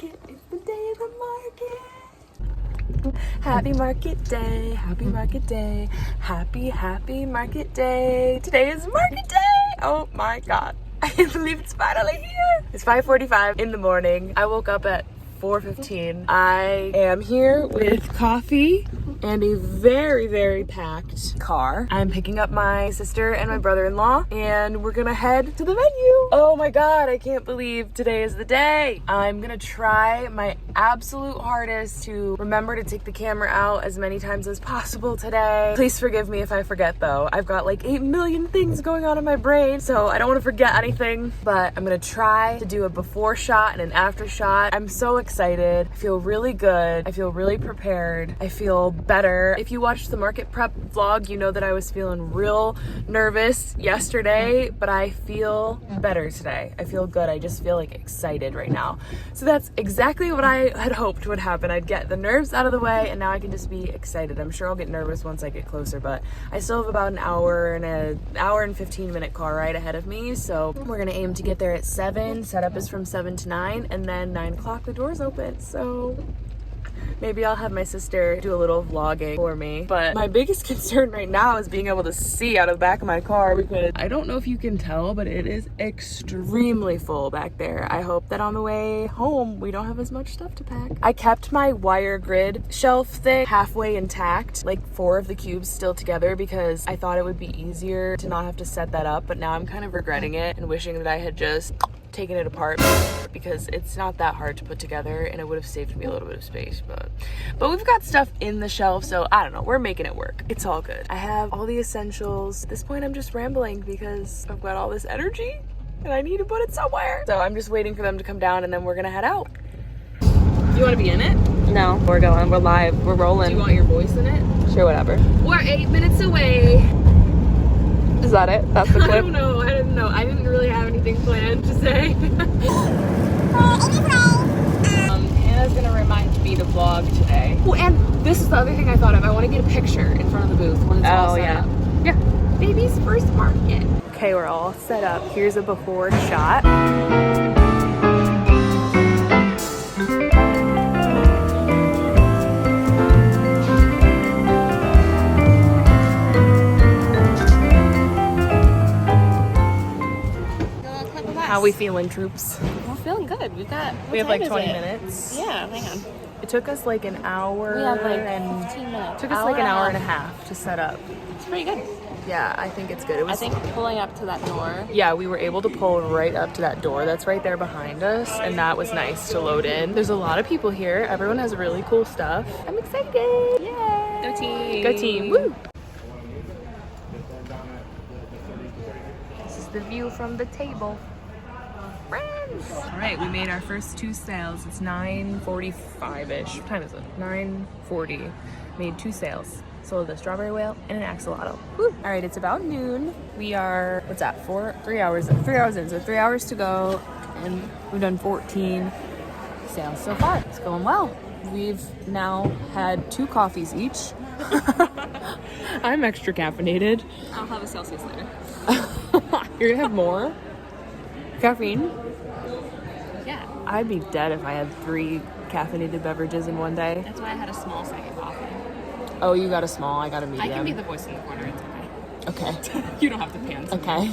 market. It's the day of the market. Happy market day. Happy market day. Happy market day. Today is market day. Oh my god. I can't believe it's finally here. It's 5:45 in the morning. I woke up at 4:15. I am here with coffee and a very packed car. I'm picking up my sister and my brother-in-law and we're gonna head to the venue. Oh my god, I can't believe today is the day. I'm gonna try my absolute hardest to remember to take the camera out as many times as possible today. Please forgive me if I forget though. I've got like 8 million things going on in my brain, so I don't want to forget anything, but I'm gonna try to do a before shot and an after shot. I'm so excited. I feel really good. I feel really prepared. I feel better. If you watched the market prep vlog, you know that I was feeling real nervous yesterday, but I feel better today. I feel good. I just feel like excited right now. So that's exactly what I had hoped would happen. I'd get the nerves out of the way and now I can just be excited. I'm sure I'll get nervous once I get closer, but I still have about an hour and 15-minute car ride ahead of me. So we're gonna aim to get there at 7. Setup is from 7 to 9 and then 9 o'clock the doors open. So maybe I'll have my sister do a little vlogging for me. But my biggest concern right now is being able to see out of the back of my car because I don't know if you can tell, but it is extremely full back there. I hope that on the way home, we don't have as much stuff to pack. I kept my wire grid shelf thing halfway intact, like 4 of the cubes still together because I thought it would be easier to not have to set that up. But now I'm kind of regretting it and wishing that I had just taken it apart because it's not that hard to put together and it would have saved me a little bit of space, but we've got stuff in the shelf, so I don't know, we're making it work. It's all good. I have all the essentials. At this point I'm just rambling because I've got all this energy and I need to put it somewhere. So I'm just waiting for them to come down and then we're gonna head out. You want to be in it? No, we're going, we're live, we're rolling. Do you want your voice in it? Sure, whatever. We're 8 minutes away. Is that it? That's the clip? I don't know. I didn't really have anything planned to say. Hannah's gonna remind me to vlog today. Oh, and this is the other thing I thought of. I want to get a picture in front of the booth when it's all set up. Yeah. Baby's first market. Okay, we're all set up. Here's a before shot. How we feeling, troops? We're feeling good. We have like 20 minutes. Yeah, hang on. It took us like an hour. We have like 15 minutes. Took us like an hour and a half to set up. It's pretty good. Yeah, I think it's good. I think pulling up to that door. Yeah, we were able to pull right up to that door that's right there behind us, and that was nice to load in. There's a lot of people here. Everyone has really cool stuff. I'm excited. Yay! Go team. Go team. Woo! This is the view from the table. Friends. All right, we made our first 2 sales. It's 9:45-ish. What time is it? 9:40. Made 2 sales. Sold a strawberry whale and an axolotl. Woo. All right, it's about noon. We are, what's that, 3 hours in, so 3 hours to go, and we've done 14 sales so far. It's going well. We've now had 2 coffees each. I'm extra caffeinated. I'll have a Celsius later. You're gonna have more? Caffeine? Yeah. I'd be dead if I had 3 caffeinated beverages in one day. That's why I had a small second coffee. Oh, you got a small, I got a medium. I can be the voice in the corner, it's okay. Okay. You don't have to pan. Okay.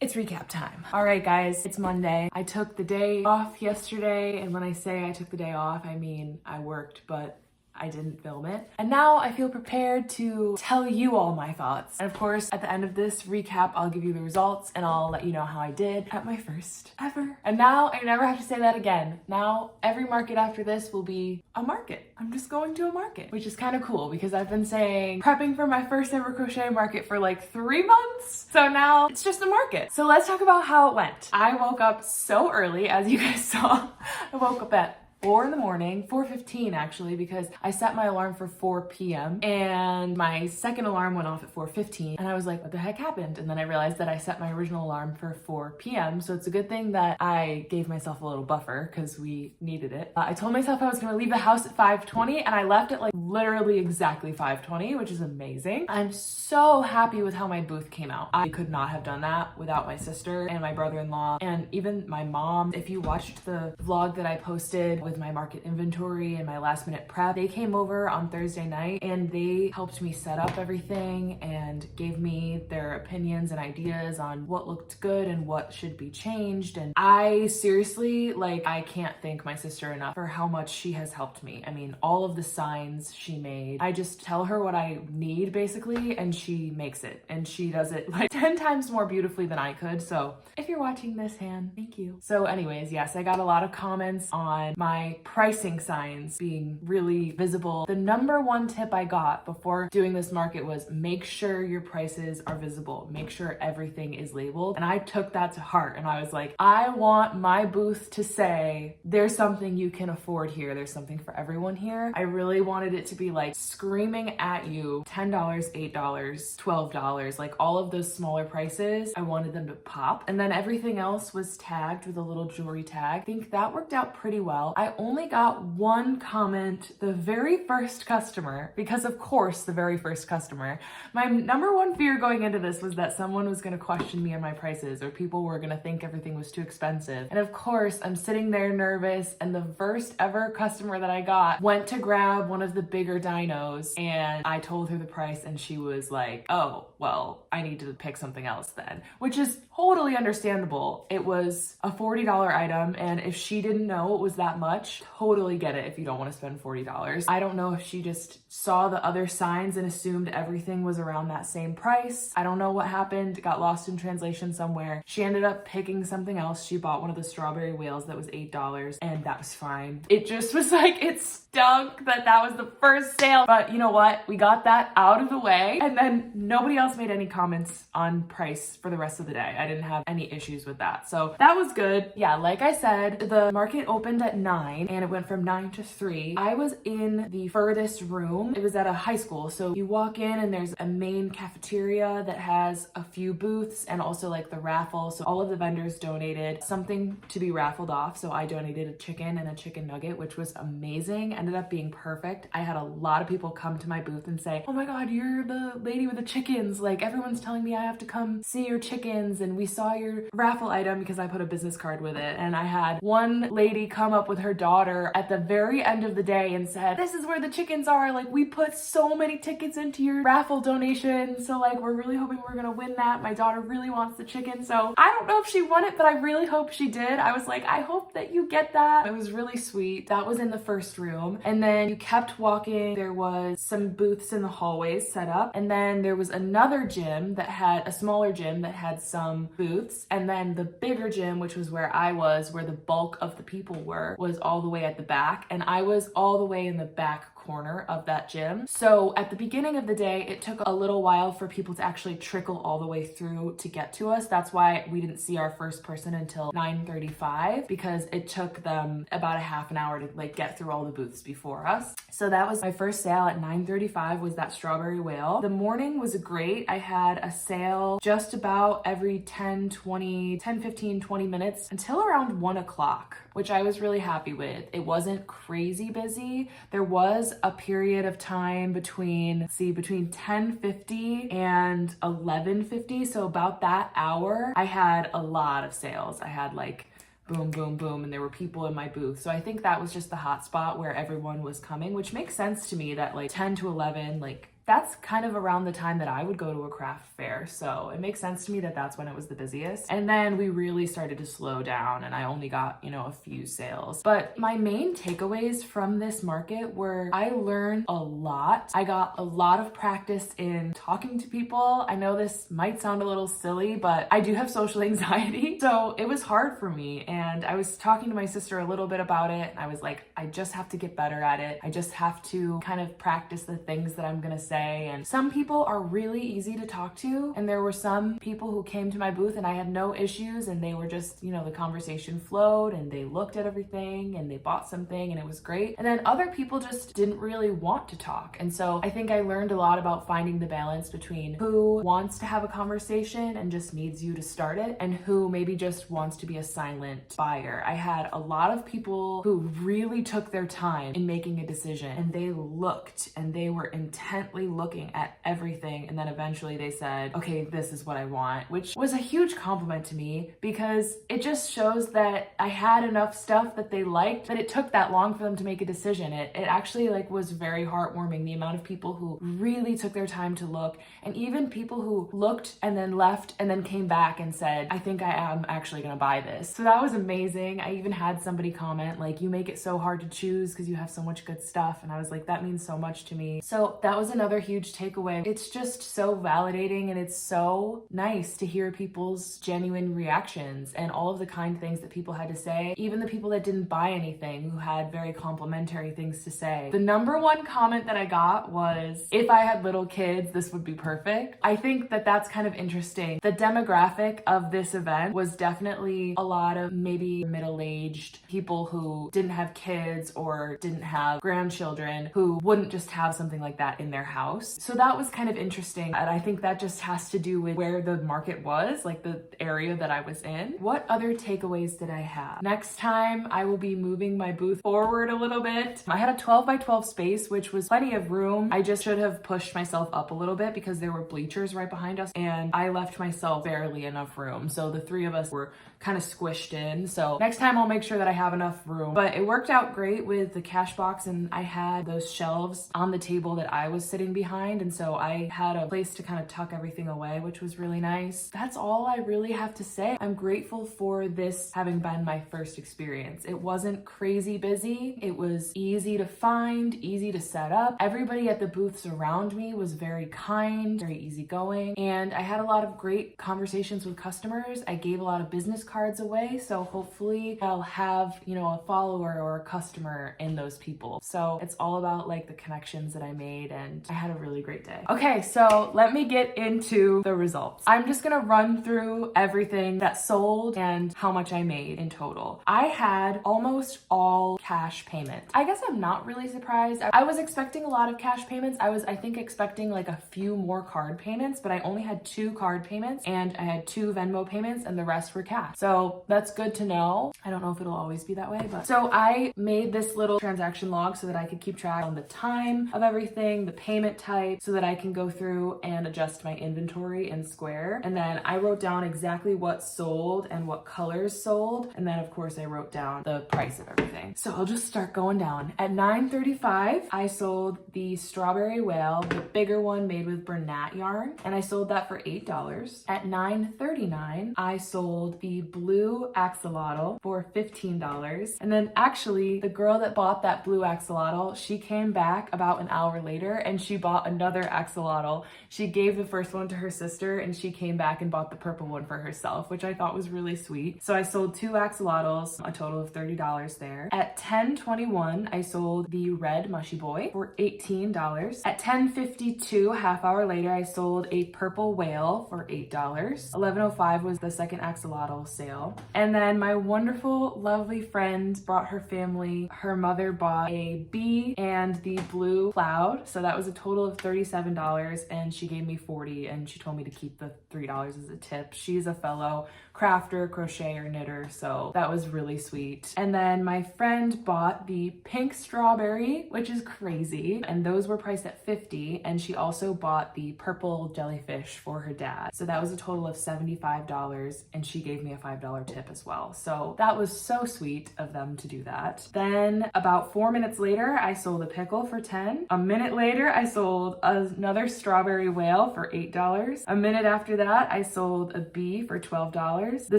It's recap time. All right, guys, it's Monday. I took the day off yesterday, and when I say I took the day off, I mean I worked, but I didn't film it. And now I feel prepared to tell you all my thoughts. And of course, at the end of this recap, I'll give you the results and I'll let you know how I did at my first ever. And now I never have to say that again. Now every market after this will be a market. I'm just going to a market, which is kind of cool because I've been saying prepping for my first ever crochet market for like 3 months. So now it's just a market. So let's talk about how it went. I woke up so early, as you guys saw. I woke up at 4 in the morning, 4:15 actually, because I set my alarm for 4 p.m. and my second alarm went off at 4:15 and I was like, what the heck happened? And then I realized that I set my original alarm for 4 p.m. So it's a good thing that I gave myself a little buffer because we needed it. I told myself I was gonna leave the house at 5:20 and I left at like literally exactly 5:20, which is amazing. I'm so happy with how my booth came out. I could not have done that without my sister and my brother-in-law and even my mom. If you watched the vlog that I posted with my market inventory and my last minute prep, they came over on Thursday night and they helped me set up everything and gave me their opinions and ideas on what looked good and what should be changed. And I seriously, like, I can't thank my sister enough for how much she has helped me. I mean, all of the signs she made, I just tell her what I need basically and she makes it, and she does it like 10 times more beautifully than I could. So if you're watching this, Han, thank you. So anyways, yes, I got a lot of comments on my pricing signs being really visible. The number one tip I got before doing this market was make sure your prices are visible. Make sure everything is labeled. And I took that to heart and I was like, I want my booth to say, there's something you can afford here. There's something for everyone here. I really wanted it to be like screaming at you, $10, $8, $12, like all of those smaller prices. I wanted them to pop. And then everything else was tagged with a little jewelry tag. I think that worked out pretty well. I only got one comment, the very first customer, because of course, the very first customer. My number one fear going into this was that someone was gonna question me on my prices or people were gonna think everything was too expensive. And of course, I'm sitting there nervous and the first ever customer that I got went to grab one of the bigger dinos and I told her the price and she was like, oh, well, I need to pick something else then, which is totally understandable. It was a $40 item and if she didn't know it was that much, totally get it if you don't want to spend $40. I don't know if she just saw the other signs and assumed everything was around that same price. I don't know what happened, got lost in translation somewhere. She ended up picking something else. She bought one of the strawberry whales that was $8 and that was fine. It just was like, it stunk that that was the first sale, but you know what? We got that out of the way and then nobody else made any comments on price for the rest of the day. I didn't have any issues with that. So that was good. Yeah, like I said, the market opened at 9 and it went from 9 to 3. I was in the furthest room. It was at a high school. So you walk in and there's a main cafeteria that has a few booths and also like the raffle. So all of the vendors donated something to be raffled off. So I donated a chicken and a chicken nugget, which was amazing. Ended up being perfect. I had a lot of people come to my booth and say, oh my God, you're the lady with the chickens. Like everyone's telling me I have to come see your chickens and we saw your raffle item because I put a business card with it. And I had one lady come up with her daughter at the very end of the day and said, this is where the chickens are. Like we put so many tickets into your raffle donation. So like, we're really hoping we're gonna win that. My daughter really wants the chicken. So I don't know if she won it, but I really hope she did. I was like, I hope that you get that. It was really sweet. That was in the first room. And then you kept walking. There was some booths in the hallways set up. And then there was another gym that had a smaller gym that had some booths. And then the bigger gym, which was where I was, where the bulk of the people were, was all the way at the back. And I was all the way in the back corner of that gym. So at the beginning of the day, it took a little while for people to actually trickle all the way through to get to us. That's why we didn't see our first person until 9:35 because it took them about a half an hour to like get through all the booths before us. So that was my first sale at 9:35 was that strawberry whale. The morning was great. I had a sale just about every 10, 15, 20 minutes until around 1 o'clock, which I was really happy with. It wasn't crazy busy. There was a period of time between 10:50 and 11:50. So about that hour, I had a lot of sales. I had like boom, boom, boom, and there were people in my booth. So I think that was just the hot spot where everyone was coming, which makes sense to me that like 10 to 11, like that's kind of around the time that I would go to a craft fair. So it makes sense to me that that's when it was the busiest. And then we really started to slow down and I only got, a few sales. But my main takeaways from this market were I learned a lot. I got a lot of practice in talking to people. I know this might sound a little silly, but I do have social anxiety. So it was hard for me. And I was talking to my sister a little bit about it. And I was like, I just have to get better at it. I just have to kind of practice the things that I'm gonna say say. And some people are really easy to talk to, and there were some people who came to my booth and I had no issues, and they were just, you know, the conversation flowed and they looked at everything and they bought something and it was great. And then other people just didn't really want to talk. And so I think I learned a lot about finding the balance between who wants to have a conversation and just needs you to start it, and who maybe just wants to be a silent buyer. I had a lot of people who really took their time in making a decision, and they looked and they were intently looking at everything, and then eventually they said, okay, this is what I want, which was a huge compliment to me, because it just shows that I had enough stuff that they liked that it took that long for them to make a decision. It actually like was very heartwarming, the amount of people who really took their time to look, and even people who looked and then left and then came back and said, I think I am actually gonna buy this. So that was amazing. I even had somebody comment like, you make it so hard to choose because you have so much good stuff, and I was like, that means so much to me. So that was another huge takeaway. It's just so validating, and it's so nice to hear people's genuine reactions and all of the kind things that people had to say, even the people that didn't buy anything who had very complimentary things to say. The number one comment that I got was, if I had little kids, this would be perfect. I think that that's kind of interesting. The demographic of this event was definitely a lot of maybe middle-aged people who didn't have kids or didn't have grandchildren, who wouldn't just have something like that in their house. So that was kind of interesting, and I think that just has to do with where the market was, like the area that I was in. What other takeaways did I have? Next time I will be moving my booth forward a little bit. I had a 12 by 12 space, which was plenty of room. I just should have pushed myself up a little bit because there were bleachers right behind us, and I left myself barely enough room. So the three of us were kind of squished in. So next time I'll make sure that I have enough room. But it worked out great with the cash box, and I had those shelves on the table that I was sitting behind, and so I had a place to kind of tuck everything away, which was really nice. That's all I really have to say. I'm grateful for this having been my first experience. It wasn't crazy busy. It was easy to find, easy to set up. Everybody at the booths around me was very kind, very easygoing, and I had a lot of great conversations with customers. I gave a lot of business cards away, so hopefully I'll have, you know, a follower or a customer in those people. So it's all about like the connections that I made, and I had a really great day. Okay, so let me get into the results. I'm just gonna run through everything that sold and how much I made in total. I had almost all cash payments. I guess I'm not really surprised. I was expecting a lot of cash payments. I think expecting like a few more card payments, but I only had 2 card payments, and I had 2 Venmo payments, and the rest were cash. So that's good to know. I don't know if it'll always be that way, but so I made this little transaction log so that I could keep track on the time of everything, the payment type, so that I can go through and adjust my inventory in Square. And then I wrote down exactly what sold and what colors sold. And then of course I wrote down the price of everything. So I'll just start going down. At $9.35, I sold the strawberry whale, the bigger one made with Bernat yarn, and I sold that for $8. At $9.39, I sold the blue axolotl for $15. And then actually the girl that bought that blue axolotl, she came back about an hour later and she bought another axolotl. She gave the first one to her sister, and she came back and bought the purple one for herself, which I thought was really sweet. So I sold 2 axolotls, a total of $30 there. At $10.21, I sold the red mushy boy for $18. At $10.52, half hour later, I sold a purple whale for $8. $11.05 was the second axolotl sale. And then my wonderful, lovely friend brought her family. Her mother bought a bee and the blue cloud. So that was a total of $37, and she gave me $40, and she told me to keep the $3 as a tip. She's a fellow crafter, crocheter, knitter, so that was really sweet. And then my friend bought the pink strawberry, which is crazy, and those were priced at $50, and she also bought the purple jellyfish for her dad. So that was a total of $75, and she gave me a $5 tip as well. So that was so sweet of them to do that. Then about 4 minutes later, I sold a pickle for $10. A minute later, I sold another strawberry whale for $8. A minute after that, I sold a bee for $12. The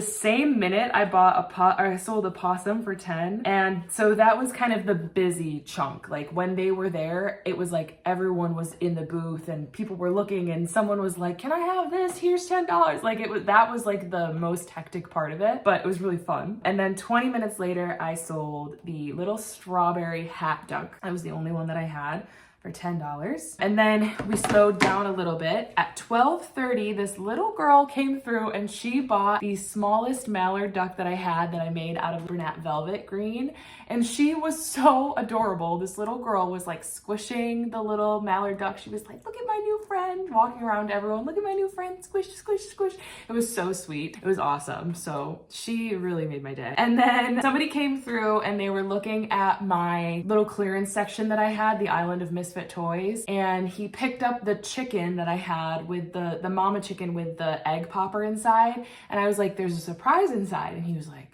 same minute, I sold a possum for $10. And so that was kind of the busy chunk. Like when they were there, it was like everyone was in the booth and people were looking, and someone was like, "Can I have this? Here's $10." Like that was like the most hectic part of it, but it was really fun. And then 20 minutes later, I sold the little strawberry hat duck. That was the only one that I had for $10. And then we slowed down a little bit. At 12:30, this little girl came through and she bought the smallest mallard duck that I had that I made out of brunette velvet green. And she was so adorable. This little girl was like squishing the little mallard duck. She was like, look at my new friend, walking around to everyone. Look at my new friend, squish, squish, squish. It was so sweet. It was awesome. So she really made my day. And then somebody came through and they were looking at my little clearance section that I had, the Island of Misfit Toys. And he picked up the chicken that I had with the mama chicken with the egg popper inside. And I was like, there's a surprise inside. And he was like,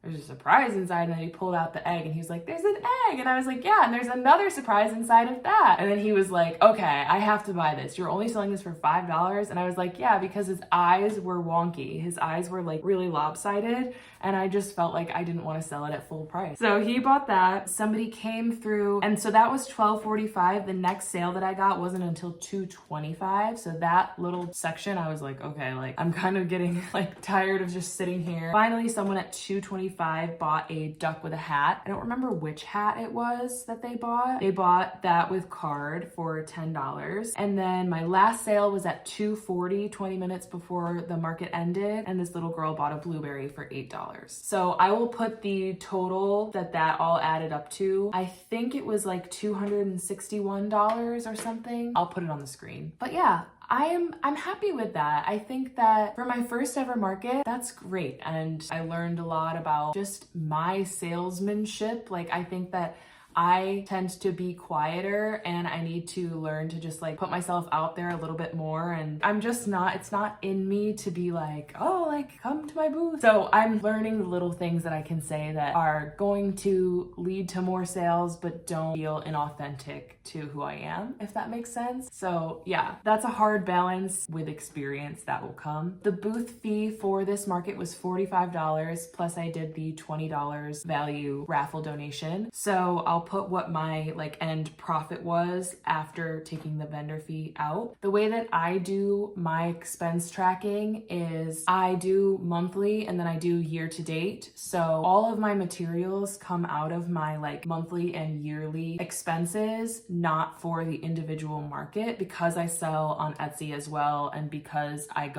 there's a surprise inside. And then he pulled out the egg and he was like, there's an egg. And I was like, yeah, and there's another surprise inside of that. And then he was like, okay, I have to buy this. You're only selling this for $5. And I was like, yeah, because his eyes were wonky. His eyes were like really lopsided. And I just felt like I didn't want to sell it at full price. So he bought that. Somebody came through. And so that was $12.45. The next sale that I got wasn't until $2.25. So that little section, I was like, okay, like I'm kind of getting like tired of just sitting here. Finally, someone at $2.25 bought a duck with a hat. I don't remember which hat it was that they bought. They bought that with card for $10. And then my last sale was at $2.40, 20 minutes before the market ended. And this little girl bought a blueberry for $8. So I will put the total that all added up to. I think it was like $261 or something. I'll put it on the screen. But yeah, I'm happy with that. I think that for my first ever market, that's great. And I learned a lot about just my salesmanship. Like I think that I tend to be quieter and I need to learn to just like put myself out there a little bit more. And I'm just not, it's not in me to be like, oh, like come to my booth. So I'm learning the little things that I can say that are going to lead to more sales, but don't feel inauthentic to who I am, if that makes sense. So yeah, that's a hard balance with experience that will come. The booth fee for this market was $45, plus I did the $20 value raffle donation. So I'll put what my like end profit was after taking the vendor fee out. The way that I do my expense tracking is I do monthly and then I do year to date. So all of my materials come out of my like monthly and yearly expenses, not for the individual market, because I sell on Etsy as well. And because I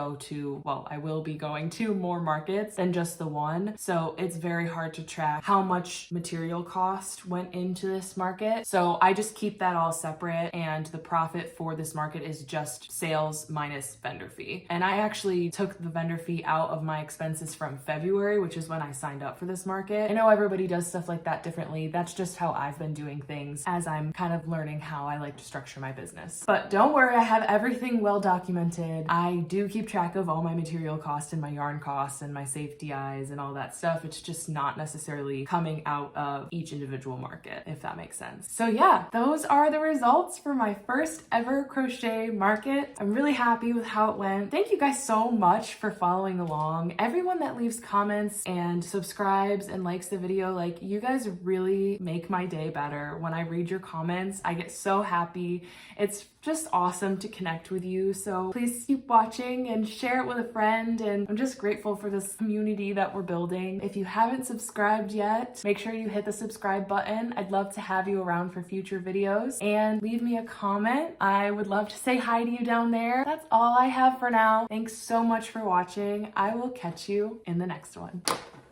will be going to more markets than just the one. So it's very hard to track how much material cost went into this market. So I just keep that all separate, and the profit for this market is just sales minus vendor fee. And I actually took the vendor fee out of my expenses from February, which is when I signed up for this market. I know everybody does stuff like that differently. That's just how I've been doing things as I'm kind of learning how I like to structure my business. But don't worry, I have everything well documented. I do keep track of all my material costs and my yarn costs and my safety eyes and all that stuff. It's just not necessarily coming out of each individual market, if that makes sense. So yeah, those are the results for my first ever crochet market. I'm really happy with how it went. Thank you guys so much for following along. Everyone that leaves comments and subscribes and likes the video, like you guys really make my day better. When I read your comments, I get so happy. It's just awesome to connect with you. So please keep watching and share it with a friend. And I'm just grateful for this community that we're building. If you haven't subscribed yet, make sure you hit the subscribe button. I'd love to have you around for future videos, and leave me a comment. I would love to say hi to you down there. That's all I have for now. Thanks so much for watching. I will catch you in the next one.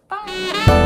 Bye.